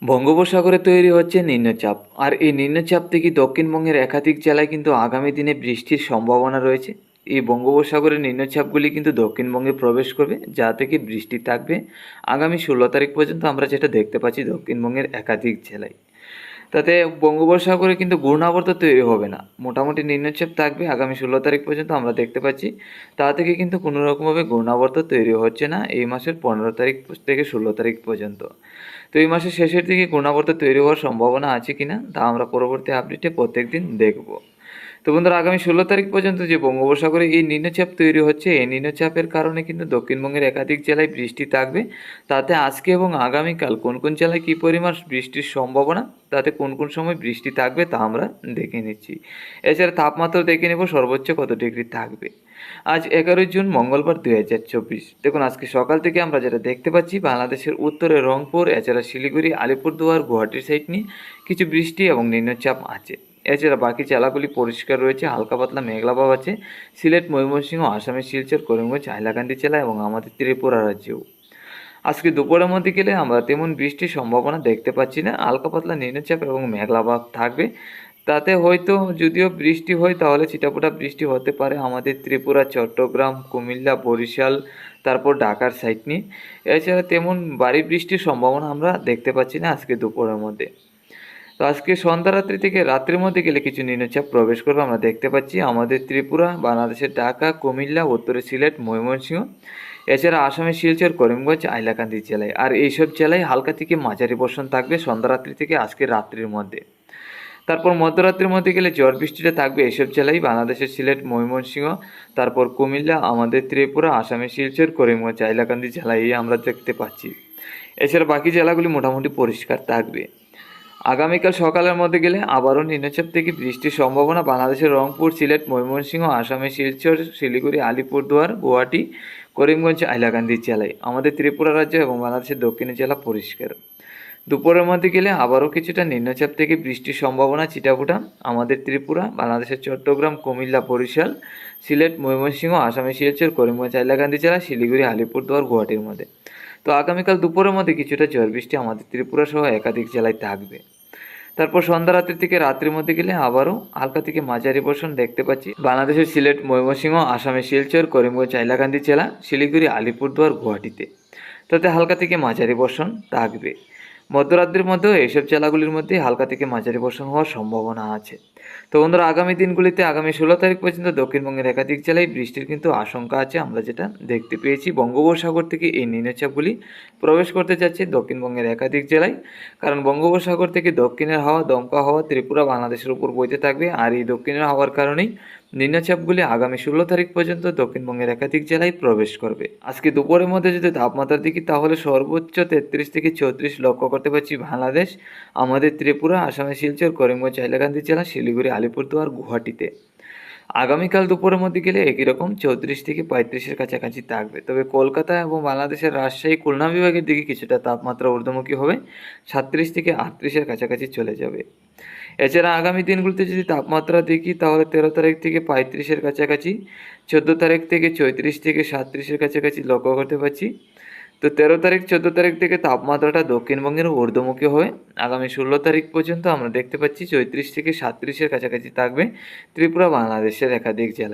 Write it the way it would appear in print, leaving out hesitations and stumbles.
বঙ্গোপসাগরে তৈরি হচ্ছে নিম্নচাপ, আর এই নিম্নচাপ থেকে দক্ষিণবঙ্গের একাধিক জেলায় কিন্তু আগামী দিনে বৃষ্টির সম্ভাবনা রয়েছে। এই বঙ্গোপসাগরের নিম্নচাপগুলি কিন্তু দক্ষিণবঙ্গে প্রবেশ করবে, যা থেকে বৃষ্টি থাকবে আগামী 16 তারিখ পর্যন্ত, আমরা যেটা দেখতে পাচ্ছি দক্ষিণবঙ্গের একাধিক জেলায়। তাতে বঙ্গোপসাগরে কিন্তু ঘূর্ণাবর্ত তৈরি হবে না, মোটামুটি নিম্নচাপ থাকবে আগামী 16 তারিখ পর্যন্ত আমরা দেখতে পাচ্ছি। তা থেকে কিন্তু কোনো রকমভাবে ঘূর্ণাবর্ত তৈরি হচ্ছে না এই মাসের 15 তারিখ থেকে 16 তারিখ পর্যন্ত। তো এই মাসের শেষের দিকে ঘূর্ণাবর্ত তৈরি হওয়ার সম্ভাবনা আছে কিনা তা আমরা পরবর্তী আপডেটে প্রত্যেক দিন দেখব। তো বন্ধুরা, আগামী 16 তারিখ পর্যন্ত যে বঙ্গোপসাগরে এই নিম্নচাপ তৈরি হচ্ছে, এই নিম্নচাপের কারণে কিন্তু দক্ষিণবঙ্গের একাধিক জেলায় বৃষ্টি থাকবে। তাতে আজকে এবং আগামীকাল কোন কোন জেলায় কী পরিমাণ বৃষ্টির সম্ভাবনা, তাতে কোন কোন সময় বৃষ্টি থাকবে তা আমরা দেখে নিচ্ছি। এছাড়া তাপমাত্রা দেখে নেব সর্বোচ্চ কত ডিগ্রি থাকবে। আজ 11 জুন মঙ্গলবার 2024। দেখুন, আজকে সকাল থেকে আমরা যেটা দেখতে পাচ্ছি, বাংলাদেশের উত্তরে রংপুর, এছাড়া শিলিগুড়ি, আলিপুরদুয়ার, গুয়াহাটির সাইড নিয়ে কিছু বৃষ্টি এবং নিম্নচাপ আছে। এছাড়া বাকি জেলাগুলি পরিষ্কার রয়েছে, হালকা পাতলা মেঘলা ভাব আছে সিলেট, ময়মনসিংহ, আসামের শিলচর, করিমগঞ্জ, হাইলাকান্দি জেলা এবং আমাদের ত্রিপুরা রাজ্যেও। আজকে দুপুরের মধ্যে গেলে আমরা তেমন বৃষ্টির সম্ভাবনা দেখতে পাচ্ছি না, হালকা পাতলা নিম্নচাপ এবং মেঘলা ভাব থাকবে। তাতে হয়তো যদিও বৃষ্টি হয় তাহলে ছিটাফোঁটা বৃষ্টি হতে পারে আমাদের ত্রিপুরা, চট্টগ্রাম, কুমিল্লা, বরিশাল, তারপর ঢাকার সাইড নিয়ে। এছাড়া তেমন ভারী বৃষ্টির সম্ভাবনা আমরা দেখতে পাচ্ছি না আজকে দুপুরের মধ্যে। তো আজকে সন্ধ্যা রাত্রি থেকে রাত্রির মধ্যে গেলে কিছু নিম্নচাপ প্রবেশ করবে আমরা দেখতে পাচ্ছি আমাদের ত্রিপুরা, বাংলাদেশের ঢাকা, কুমিল্লা, উত্তরে সিলেট, ময়মনসিংহ, এছাড়া আসামের শিলচর, করিমগঞ্জ, হাইলাকান্দি জেলায়। আর এইসব জেলায় হালকা থেকে মাঝারি বর্ষণ থাকবে সন্ধ্যা রাত্রি থেকে আজকে রাত্রির মধ্যে। তারপর মধ্যরাত্রির মধ্যে গেলে ঝড় বৃষ্টিটা থাকবে এসব জেলায়, বাংলাদেশের সিলেট, ময়মনসিংহ, তারপর কুমিল্লা, আমাদের ত্রিপুরা, আসামের শিলচর, করিমগঞ্জ, হাইলাকান্দি জেলায় আমরা দেখতে পাচ্ছি। এছাড়া বাকি জেলাগুলি মোটামুটি পরিষ্কার থাকবে। আগামীকাল সকালের মধ্যে গেলে আবারও নিম্নচাপ থেকে বৃষ্টির সম্ভাবনা বাংলাদেশের রংপুর, সিলেট, ময়মনসিংহ, আসামের শিলচর, শিলিগুড়ি, আলিপুরদুয়ার, গুয়াহাটি, করিমগঞ্জ, হাইলাকান্দি জেলায়। আমাদের ত্রিপুরা রাজ্য এবং বাংলাদেশের দক্ষিণের জেলা পরিষ্কার। দুপুরের মধ্যে গেলে আবারও কিছুটা নিম্নচাপ থেকে বৃষ্টির সম্ভাবনা ছিটাফোঁটা আমাদের ত্রিপুরা, বাংলাদেশের চট্টগ্রাম, কুমিল্লা, বরিশাল, সিলেট, ময়মনসিংহ, আসামের শিলচর, করিমগঞ্জ, হাইলাকান্দি জেলা, শিলিগুড়ি, আলিপুরদুয়ার, গুয়াহাটির মধ্যে। তো আগামীকাল দুপুরের মধ্যে কিছুটা ঝড় বৃষ্টি আমাদের ত্রিপুরা সহ একাধিক জেলায় থাকবে। তারপর সন্ধ্যা রাত্রি থেকে রাত্রির মধ্যে গেলে আবারও হালকা থেকে মাঝারি বর্ষণ দেখতে পাচ্ছি বাংলাদেশের সিলেট, ময়মনসিংহ, আসামের শিলচর, করিমগঞ্জ, হাইলাকান্দি জেলা, শিলিগুড়ি, আলিপুরদুয়ার, গুয়াহাটিতে। তাতে হালকা থেকে মাঝারি বর্ষণ থাকবে। মধ্যরাত্রির মধ্যেও এইসব জেলাগুলির মধ্যে হালকা থেকে মাঝারি বর্ষণ হওয়ার সম্ভাবনা আছে। তো বন্ধুরা, আগামী দিনগুলিতে আগামী 16 তারিখ পর্যন্ত দক্ষিণবঙ্গের একাধিক জেলায় বৃষ্টির কিন্তু আশঙ্কা আছে। আমরা যেটা দেখতে পেয়েছি বঙ্গোপসাগর থেকে এই নিম্নচাপগুলি প্রবেশ করতে যাচ্ছে দক্ষিণবঙ্গের একাধিক জেলায়, কারণ বঙ্গোপসাগর থেকে দক্ষিণের হাওয়া, দমকা হাওয়া ত্রিপুরা, বাংলাদেশের উপর বইতে থাকবে। আর এই দক্ষিণের হাওয়ার কারণেই নিম্নচাপগুলি আগামী 16 তারিখ পর্যন্ত দক্ষিণবঙ্গের একাধিক জেলায় প্রবেশ করবে। আজকে দুপুরের মধ্যে যদি তাপমাত্রা দেখি তাহলে সর্বোচ্চ 33 থেকে 34 লক্ষ্য করতে পারছি বাংলাদেশ, আমাদের ত্রিপুরা, আসামের শিলচর, করিমগঞ্জ, হাইলাকান্দি জেলা, শিলিগুড়ি, আলিপুরদুয়ার, গুয়াহাটিতে। আগামীকাল দুপুরের মধ্যে গেলে একই রকম 34 থেকে 35-এর কাছাকাছি থাকবে। তবে কলকাতা এবং বাংলাদেশের রাজশাহী, খুলনা বিভাগের দিকে কিছুটা তাপমাত্রা ঊর্ধ্বমুখী হবে, 37 থেকে 38-এর কাছাকাছি চলে যাবে। এছাড়া আগামী দিনগুলিতে যদি তাপমাত্রা দেখি তাহলে 13 তারিখ থেকে 35-এর কাছাকাছি, 14 তারিখ থেকে 34 থেকে 37-এর কাছাকাছি লক্ষ্য করতে পারছি। তো 13 তারিখ, 14 তারিখ থেকে তাপমাত্রাটা দক্ষিণবঙ্গের ঊর্ধ্বমুখী হয়ে আগামী 16 তারিখ পর্যন্ত আমরা দেখতে পাচ্ছি 34 থেকে 37-এর কাছাকাছি থাকবে ত্রিপুরা, বাংলাদেশের একাধিক জেলায়।